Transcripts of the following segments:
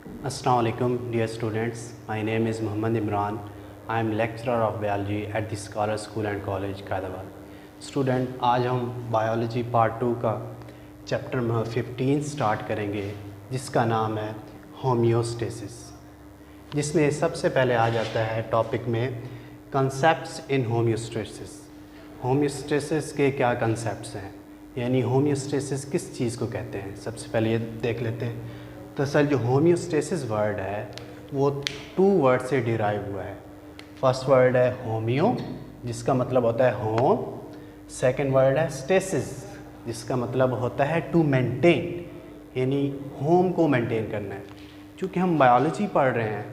Assalamu alaikum dear students. My name is Muhammad Imran. I am lecturer of biology at the Scholar School and College Kaidawad. Student आज हम biology part 2 का chapter number 15 start करेंगे जिसका नाम है homeostasis, जिसमें सबसे पहले आ जाता है टॉपिक में कंसेप्ट्स इन होम्योस्टेसिस। होम्योस्टेसिस के क्या कंसेप्ट्स हैं, यानी होम्योस्टेसिस किस चीज़ को कहते हैं। सबसे पहले ये देख लेते हैं। तो सर जो होम्योस्टेसिस वर्ड है वो 2 वर्ड से डिराइव हुआ है। फर्स्ट वर्ड है होम्यो जिसका मतलब होता है होम, सेकंड वर्ड है स्टेसिस जिसका मतलब होता है टू मेंटेन, यानी होम को मेंटेन करना है। चूँकि हम बायोलॉजी पढ़ रहे हैं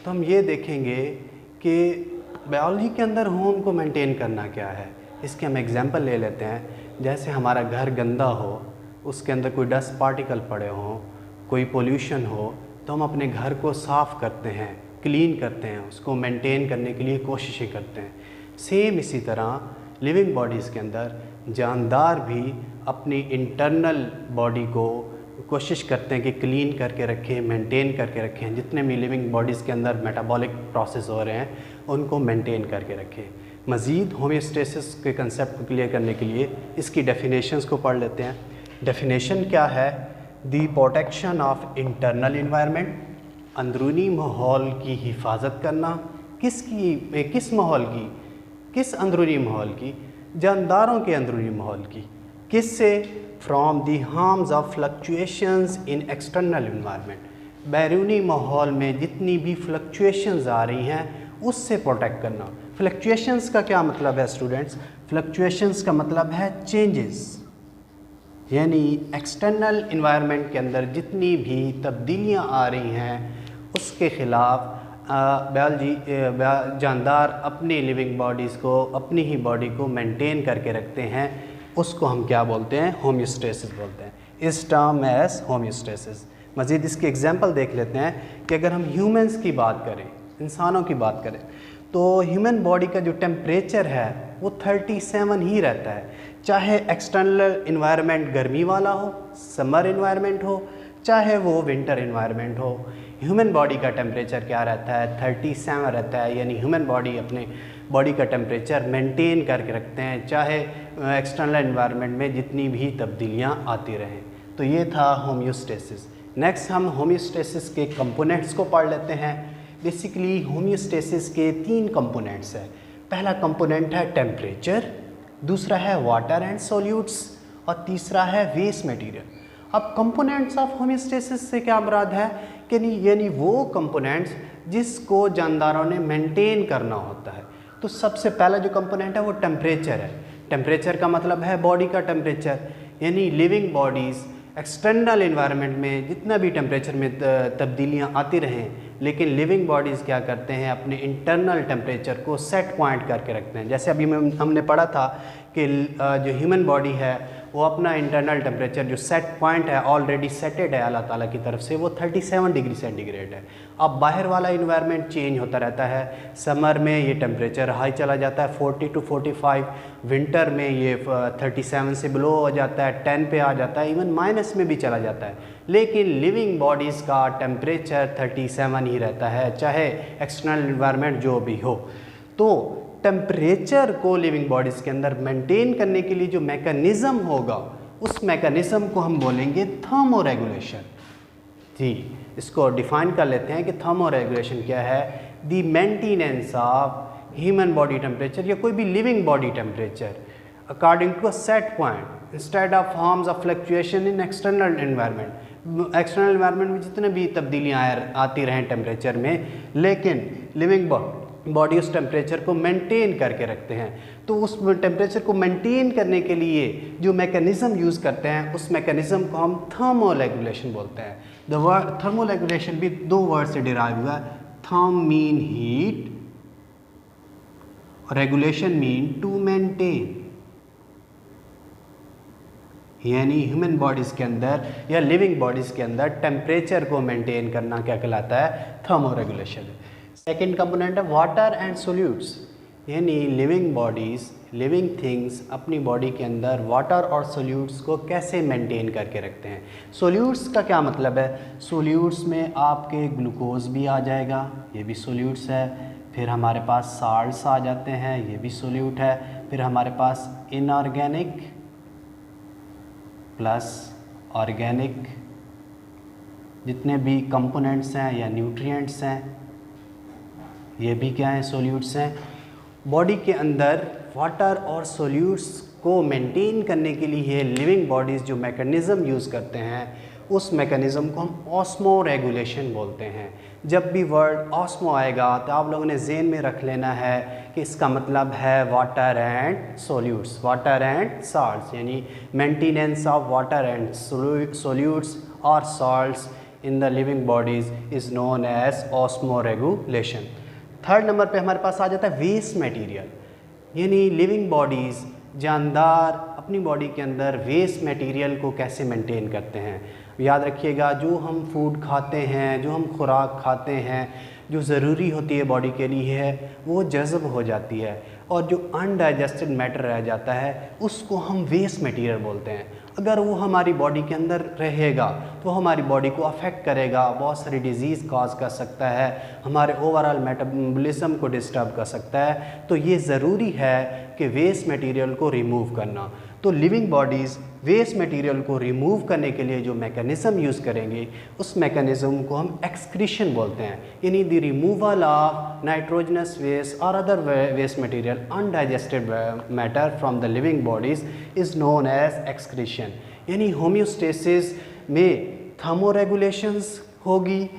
तो हम ये देखेंगे कि बायोलॉजी के अंदर होम को मेंटेन करना क्या है। इसके हम एग्जांपल ले लेते हैं। जैसे हमारा घर गंदा हो, उसके अंदर कोई डस्ट पार्टिकल पड़े हों, कोई पोल्यूशन हो, तो हम अपने घर को साफ़ करते हैं, क्लीन करते हैं, उसको मेंटेन करने के लिए कोशिशें करते हैं। सेम इसी तरह लिविंग बॉडीज़ के अंदर जानदार भी अपनी इंटरनल बॉडी को कोशिश करते हैं कि क्लीन करके रखें, मेंटेन करके रखें। जितने भी लिविंग बॉडीज़ के अंदर मेटाबॉलिक प्रोसेस हो रहे हैं उनको मेंटेन करके रखें। मज़ीद होम्योस्टेसिस के कंसेप्ट को क्लियर करने के लिए इसकी डेफिनेशंस को पढ़ लेते हैं। डेफिनेशन क्या है? दी प्रोटेक्शन ऑफ इंटरनल इन्वायरमेंट, अंदरूनी माहौल की हिफाजत करना। किस माहौल की? किस अंदरूनी माहौल की? जानदारों के अंदरूनी माहौल की। किससे? From the harms of fluctuations in external environment, बैरूनी माहौल में जितनी भी फ्लक्चुएशंस आ रही हैं उससे प्रोटेक्ट करना। फ्लक्चुएशंस का क्या मतलब है स्टूडेंट्स? फ्लक्चुएशंस का मतलब है चेंजेस, यानी एक्सटर्नल इन्वायरमेंट के अंदर जितनी भी तब्दीलियां आ रही हैं उसके ख़िलाफ़ जानदार अपनी लिविंग बॉडीज़ को, अपनी ही बॉडी को मेंटेन करके रखते हैं। उसको हम क्या बोलते हैं? होम्योस्टेसिस बोलते हैं। इस टर्म एज होम्योस्टेसिस। मज़ीद इसके एग्जांपल देख लेते हैं कि अगर हम ह्यूमंस की बात करें, इंसानों की बात करें, तो ह्यूमन बॉडी का जो टेम्परेचर है वो 37 ही रहता है। चाहे एक्सटर्नल इन्वायरमेंट गर्मी वाला हो, समर इन्वायरमेंट हो, चाहे वो विंटर इन्वायरमेंट हो, ह्यूमन बॉडी का टेम्परेचर क्या रहता है? 37 रहता है। यानी ह्यूमन बॉडी अपने बॉडी का टेम्परेचर मेंटेन करके रखते हैं, चाहे एक्सटर्नल इन्वायरमेंट में जितनी भी तब्दीलियां आती रहें। तो ये था होम्योस्टेसिस। नेक्स्ट हम होम्योस्टेसिस के कंपोनेंट्स को पढ़ लेते हैं। बेसिकली होम्योस्टेसिस के 3 कंपोनेंट्स हैं। पहला कंपोनेंट है टेम्परेचर, दूसरा है वाटर एंड सॉल्यूट्स और तीसरा है वेस्ट मटेरियल। अब कंपोनेंट्स ऑफ होम्योस्टेसिस से क्या मुराद है कि यानी वो कंपोनेंट्स जिसको जानदारों ने मेंटेन करना होता है। तो सबसे पहला जो कंपोनेंट है वो टेम्परेचर है। टेम्परेचर का मतलब है बॉडी का टेम्परेचर, यानी लिविंग बॉडीज़ एक्सटर्नल इन्वायरमेंट में जितना भी टेम्परेचर में तब्दीलियाँ आती रहें, लेकिन लिविंग बॉडीज़ क्या करते हैं? अपने इंटरनल टेम्परेचर को सेट पॉइंट करके रखते हैं। जैसे अभी हमने पढ़ा था कि जो ह्यूमन बॉडी है वो अपना इंटरनल टेम्परेचर जो सेट पॉइंट है ऑलरेडी सेटेड है अल्लाह ताला की तरफ से, वो 37 डिग्री सेंटीग्रेड है। अब बाहर वाला इन्वायरमेंट चेंज होता रहता है। समर में ये टेम्परेचर हाई चला जाता है 40 to 45, विंटर में ये 37 से बिलो हो जाता है, 10 पे आ जाता है, इवन माइनस में भी चला जाता है। लेकिन लिविंग बॉडीज़ का टेम्परेचर 37 ही रहता है, चाहे एक्सटर्नल इन्वायरमेंट जो भी हो। तो टेम्परेचर को लिविंग बॉडीज़ के अंदर मेंटेन करने के लिए जो मैकेनिज़्म होगा उस मैकेनिज़्म को हम बोलेंगे थर्मोरेगुलेशन। जी, इसको डिफ़ाइन कर लेते हैं कि थर्मोरेगुलेशन क्या है? The maintenance of human body temperature या कोई भी living body temperature according to a set point instead of harms of fluctuation in external environment. External environment में जितने भी तब्दीलियाँ आती रहें टेम्परेचर में, लेकिन लिविंग बॉडी उस टेम्परेचर को मेंटेन करके रखते हैं। तो उस टेम्परेचर को मेंटेन करने के लिए जो मैकेनिज़्म यूज़ करते हैं उस मैकेनिज़्म को हम थर्मोरेगुलेशन बोलते हैं। द वर्ड थर्मोरेगुलेशन भी 2 वर्ड से डिराइव हुआ है। थर्म मीन हीट और रेगुलेशन मीन टू मेंटेन, यानी ह्यूमन बॉडीज़ के अंदर या लिविंग बॉडीज़ के अंदर टेम्परेचर को मेंटेन करना क्या कहलाता है? थर्मोरेगुलेशन। सेकेंड कंपोनेंट है वाटर एंड सोल्यूट्स, यानी लिविंग बॉडीज़ लिविंग थिंग्स अपनी बॉडी के अंदर वाटर और सोल्यूट्स को कैसे मेंटेन करके रखते हैं। सोल्यूट्स का क्या मतलब है? सोल्यूट्स में आपके ग्लूकोज भी आ जाएगा, ये भी सोल्यूट्स है। फिर हमारे पास साल्ट्स आ जाते हैं, ये भी सोल्यूट है। फिर हमारे पास इनऑर्गेनिक प्लस ऑर्गेनिक जितने भी कंपोनेंट्स हैं या न्यूट्रिएंट्स हैं, ये भी क्या हैं? सोल्यूट्स हैं। बॉडी के अंदर वाटर और सोल्यूट्स को मेंटेन करने के लिए लिविंग बॉडीज़ जो मैकेनिज़्म यूज़ करते हैं, उस मैकेनिज़्म को हम ऑस्मो रेगुलेशन बोलते हैं। जब भी वर्ड ऑस्मो आएगा तो आप लोगों ने ज़हन में रख लेना है कि इसका मतलब है water and solutes, water and salts, यानी maintenance of water and solutes और salts in the living bodies is known as osmoregulation. Third number पे हमारे पास आ जाता है वेस्ट मटेरियल, यानी लिविंग बॉडीज़ जानदार अपनी बॉडी के अंदर वेस्ट मटेरियल को कैसे मेंटेन करते हैं। याद रखिएगा, जो हम फूड खाते हैं, जो हम खुराक खाते हैं, जो ज़रूरी होती है बॉडी के लिए है, वो जज़ब हो जाती है, और जो अनडाइजेस्टेड मैटर रह जाता है उसको हम वेस्ट मटेरियल बोलते हैं। अगर वो हमारी बॉडी के अंदर रहेगा तो हमारी बॉडी को अफेक्ट करेगा, बहुत सारी डिजीज़ कॉज कर सकता है, हमारे ओवरऑल मेटाबॉलिज्म को डिस्टर्ब कर सकता है। तो ये ज़रूरी है कि वेस्ट मटेरियल को रिमूव करना। तो लिविंग बॉडीज़ वेस्ट मटेरियल को रिमूव करने के लिए जो मैकेनिज़्म यूज़ करेंगे, उस मैकेनिज़्म को हम एक्सक्रीशन बोलते हैं, यानी the removal of nitrogenous waste और other waste material undigested matter from the living bodies is known as excretion. यानी होम्योस्टेसिस में थर्मोरेगुलेशंस होगी,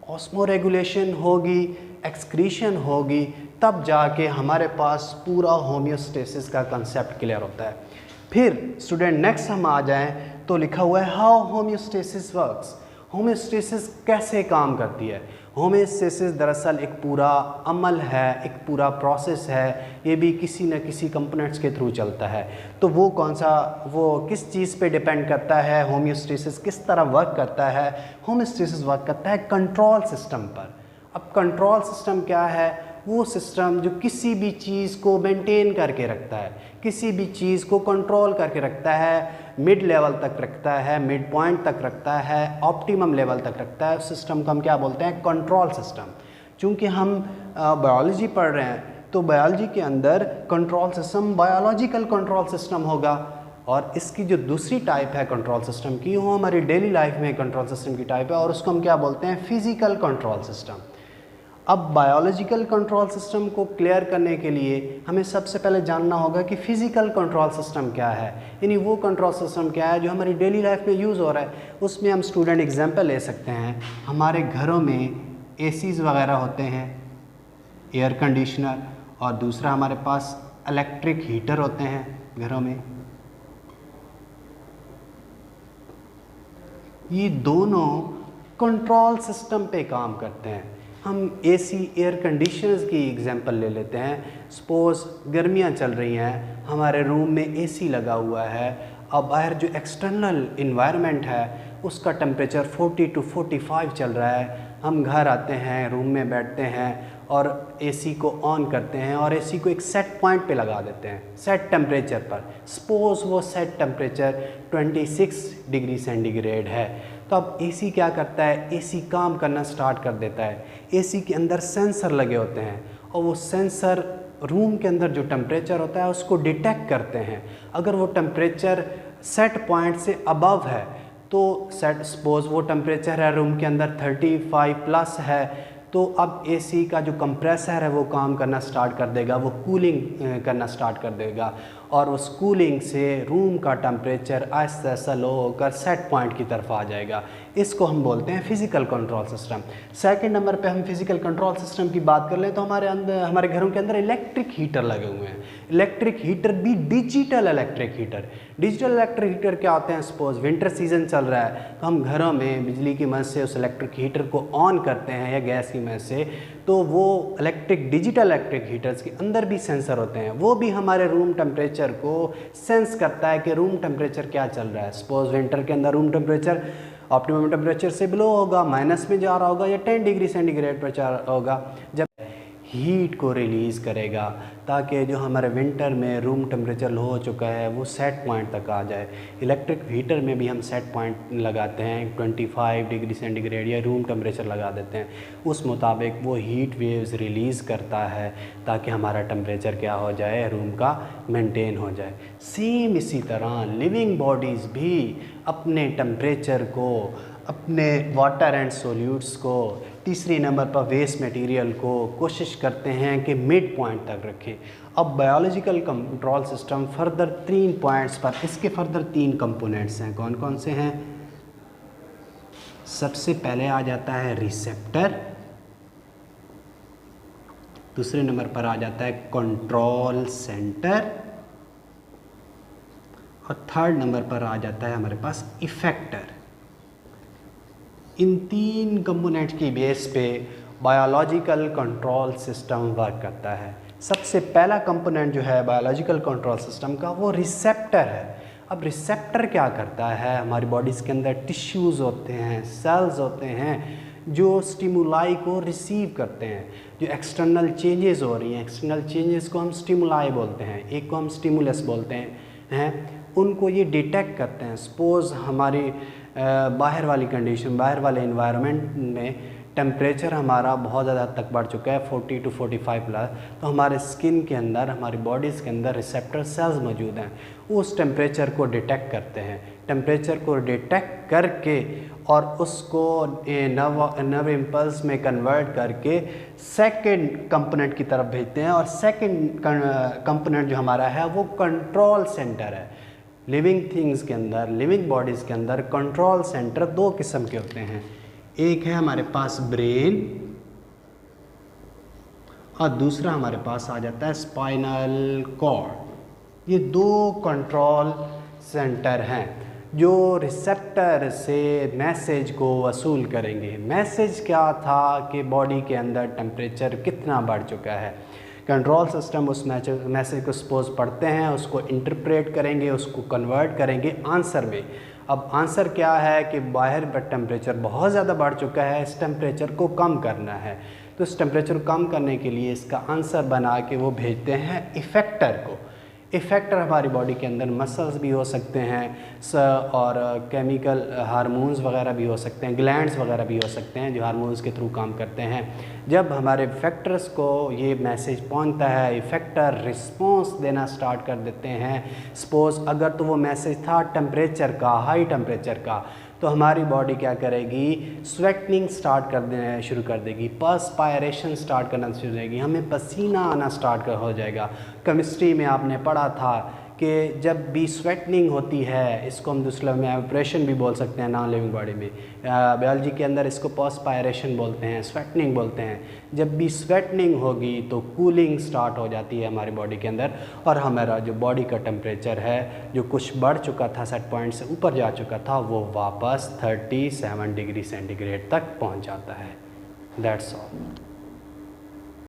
ऑस्मोरेगुलेशन होगी, एक्सक्रीशन होगी, तब जाके हमारे पास पूरा होम्योस्टेसिस का कंसेप्ट क्लियर होता है। फिर स्टूडेंट नेक्स्ट हम आ जाएं तो लिखा हुआ है हाउ होम्योस्टेसिस वर्क्स। होम्योस्टेसिस कैसे काम करती है? होम्योस्टेसिस दरअसल एक पूरा अमल है, एक पूरा प्रोसेस है, ये भी किसी न किसी कंपोनेंट्स के थ्रू चलता है। तो वो कौन सा, वो किस चीज़ पे डिपेंड करता है? होम्योस्टेसिस किस तरह वर्क करता है? होम्योस्टेसिस वर्क करता है कंट्रोल सिस्टम पर। अब कंट्रोल सिस्टम क्या है? वो सिस्टम जो किसी भी चीज़ को मेंटेन करके रखता है, किसी भी चीज़ को कंट्रोल करके रखता है, मिड लेवल तक रखता है, मिड पॉइंट तक रखता है, ऑप्टिमम लेवल तक रखता है। उस सिस्टम को हम क्या बोलते हैं? Control system. चूँकि हम बायोलॉजी पढ़ रहे हैं तो बायोलॉजी के अंदर control system biological control system होगा, और इसकी जो दूसरी टाइप है कंट्रोल सिस्टम की, वो हमारी डेली लाइफ में कंट्रोल सिस्टम की टाइप है, और उसको हम क्या बोलते हैं? Physical control system. अब बायोलॉजिकल कंट्रोल सिस्टम को क्लियर करने के लिए हमें सबसे पहले जानना होगा कि फ़िज़िकल कंट्रोल सिस्टम क्या है, यानी वो कंट्रोल सिस्टम क्या है जो हमारी डेली लाइफ में यूज़ हो रहा है। उसमें हम स्टूडेंट एग्जांपल ले सकते हैं, हमारे घरों में एसीज़ वगैरह होते हैं, एयर कंडीशनर, और दूसरा हमारे पास इलेक्ट्रिक हीटर होते हैं घरों में। ये दोनों कंट्रोल सिस्टम पे काम करते हैं। हम एसी एयर कंडीशनर्स की एग्जांपल ले लेते हैं। सपोज़ गर्मियां चल रही हैं, हमारे रूम में एसी लगा हुआ है, अब बाहर जो एक्सटर्नल इन्वायरमेंट है उसका टेम्परेचर 40 to 45 चल रहा है। हम घर आते हैं, रूम में बैठते हैं और एसी को ऑन करते हैं और एसी को एक सेट पॉइंट पे लगा देते हैं, सेट टेम्परेचर पर। सपोज़ वो सेट टेम्परेचर 26 डिग्री सेंटीग्रेड है। तो अब एसी क्या करता है? एसी काम करना स्टार्ट कर देता है। एसी के अंदर सेंसर लगे होते हैं, और वो सेंसर रूम के अंदर जो टेम्परेचर होता है उसको डिटेक्ट करते हैं। अगर वो टेम्परेचर सेट पॉइंट से अबव है तो सेट, सपोज़ वो टेम्परेचर है रूम के अंदर 35 प्लस है, तो अब एसी का जो कंप्रेसर है वो काम करना स्टार्ट कर देगा, वो कूलिंग करना स्टार्ट कर देगा, और उस कूलिंग से रूम का टेम्परेचर आहिस्ता आहिस्ता लो होकर सेट पॉइंट की तरफ आ जाएगा। इसको हम बोलते हैं physical control system. Second number पे हम फ़िज़िकल कंट्रोल सिस्टम की बात कर लें तो हमारे घरों के अंदर इलेक्ट्रिक हीटर लगे हुए हैं। इलेक्ट्रिक हीटर भी digital electric heater. Digital electric heater क्या होते हैं? सपोज़ विंटर सीज़न चल रहा है तो हम घरों में बिजली की मदद से उस इलेक्ट्रिक हीटर को ऑन करते हैं या गैस की मदद से, तो वो डिजिटल इलेक्ट्रिक हीटर्स के अंदर भी सेंसर होते हैं, वो भी हमारे रूम टेम्परेचर को सेंस करता है कि रूम टेम्परेचर क्या चल रहा है। सपोज़ विंटर के अंदर रूम टेम्परेचर ऑप्टिमम टेम्परेचर से बिलो होगा, माइनस में जा रहा होगा, या 10 डिग्री सेंटीग्रेड पर जा रहा होगा। जब हीट को रिलीज़ करेगा, ताकि जो हमारे विंटर में रूम टेम्परेचर लो हो चुका है वो सेट पॉइंट तक आ जाए। इलेक्ट्रिक हीटर में भी हम सेट पॉइंट लगाते हैं, 25 डिग्री सेंटीग्रेड या रूम टेम्परेचर लगा देते हैं, उस मुताबिक वो हीट वेव्स रिलीज़ करता है ताकि हमारा टेम्परेचर क्या हो जाए, रूम का मेंटेन हो जाए। सेम इसी तरह लिविंग बॉडीज़ भी अपने टेम्परेचर को, अपने वाटर एंड सोल्यूट्स को, तीसरी नंबर पर वेस्ट मटेरियल को कोशिश करते हैं कि मिड पॉइंट तक रखें। अब biological control system further 3 points पर, इसके फर्दर 3 कंपोनेंट्स हैं। कौन कौन से हैं? सबसे पहले आ जाता है रिसेप्टर, दूसरे नंबर पर आ जाता है कंट्रोल सेंटर, और थर्ड नंबर पर आ जाता है हमारे पास इफेक्टर। इन 3 कंपोनेंट की बेस पे बायोलॉजिकल कंट्रोल सिस्टम वर्क करता है। सबसे पहला कंपोनेंट जो है बायोलॉजिकल कंट्रोल सिस्टम का वो रिसेप्टर है। अब रिसेप्टर क्या करता है? हमारी बॉडीज़ के अंदर टिश्यूज़ होते हैं, सेल्स होते हैं जो स्टिमुलाई को रिसीव करते हैं। जो एक्सटर्नल चेंजेस हो रही हैं, एक्सटर्नल चेंजेस को हम स्टिमुलाई बोलते हैं, एक को हम स्टिमुलस बोलते हैं, उनको ये डिटेक्ट करते हैं। सपोज़ हमारी बाहर वाली कंडीशन, बाहर वाले इन्वायरमेंट में टेम्परेचर हमारा बहुत ज़्यादा तक बढ़ चुका है 40 to 45 प्लस, तो हमारे स्किन के अंदर, हमारी बॉडीज़ के अंदर रिसेप्टर सेल्स मौजूद हैं, वो उस टेम्परेचर को डिटेक्ट करते हैं। टेम्परेचर को डिटेक्ट करके और उसको नर्व इम्पल्स में कन्वर्ट करके सेकंड कंपोनेंट की तरफ भेजते हैं, और सेकंड कंपोनेंट जो हमारा है वो कंट्रोल सेंटर है। लिविंग थिंग्स के अंदर, लिविंग बॉडीज़ के अंदर कंट्रोल सेंटर 2 किस्म के होते हैं। एक है हमारे पास ब्रेन, और दूसरा हमारे पास आ जाता है स्पाइनल कॉर्ड। ये 2 कंट्रोल सेंटर हैं जो रिसेप्टर से मैसेज को वसूल करेंगे। मैसेज क्या था कि बॉडी के अंदर टेम्परेचर कितना बढ़ चुका है। कंट्रोल सिस्टम उस मैसेज को सपोज पढ़ते हैं, उसको इंटरप्रेट करेंगे, उसको कन्वर्ट करेंगे आंसर में। अब आंसर क्या है कि बाहर पर टेम्परेचर बहुत ज़्यादा बढ़ चुका है, इस टेम्परेचर को कम करना है। तो इस टेम्परेचर को कम करने के लिए इसका आंसर बना के वो भेजते हैं इफ़ेक्टर को। इफ़ेक्टर हमारी बॉडी के अंदर मसल्स भी हो सकते हैं और केमिकल हार्मोन्स वगैरह भी हो सकते हैं, ग्लैंड्स वगैरह भी हो सकते हैं जो हार्मोन्स के थ्रू काम करते हैं। जब हमारे इफ़ेक्टर्स को ये मैसेज पहुंचता है, इफ़ेक्टर रिस्पॉन्स देना स्टार्ट कर देते हैं। सपोज़ अगर तो वो मैसेज था टेम्परेचर का, हाई टेम्परेचर का, तो हमारी बॉडी क्या करेगी? स्वेटनिंग स्टार्ट कर देना शुरू कर देगी, पर्सपायरेशन स्टार्ट करना शुरू करेगी, हमें पसीना आना स्टार्ट हो जाएगा। केमिस्ट्री में आपने पढ़ा था कि जब भी स्वेटनिंग होती है, इसको हम दूसरे में एवपोरेशन भी बोल सकते हैं नॉन लिविंग बॉडी में, बायोलॉजी के अंदर इसको पर्सपायरेशन बोलते हैं, स्वेटनिंग बोलते हैं। जब भी स्वेटनिंग होगी तो कूलिंग स्टार्ट हो जाती है हमारी बॉडी के अंदर, और हमारा जो बॉडी का टेम्परेचर है जो कुछ बढ़ चुका था, सेट पॉइंट से ऊपर जा चुका था, वो वापस 37 डिग्री सेंटीग्रेड तक पहुँच जाता है। That's all.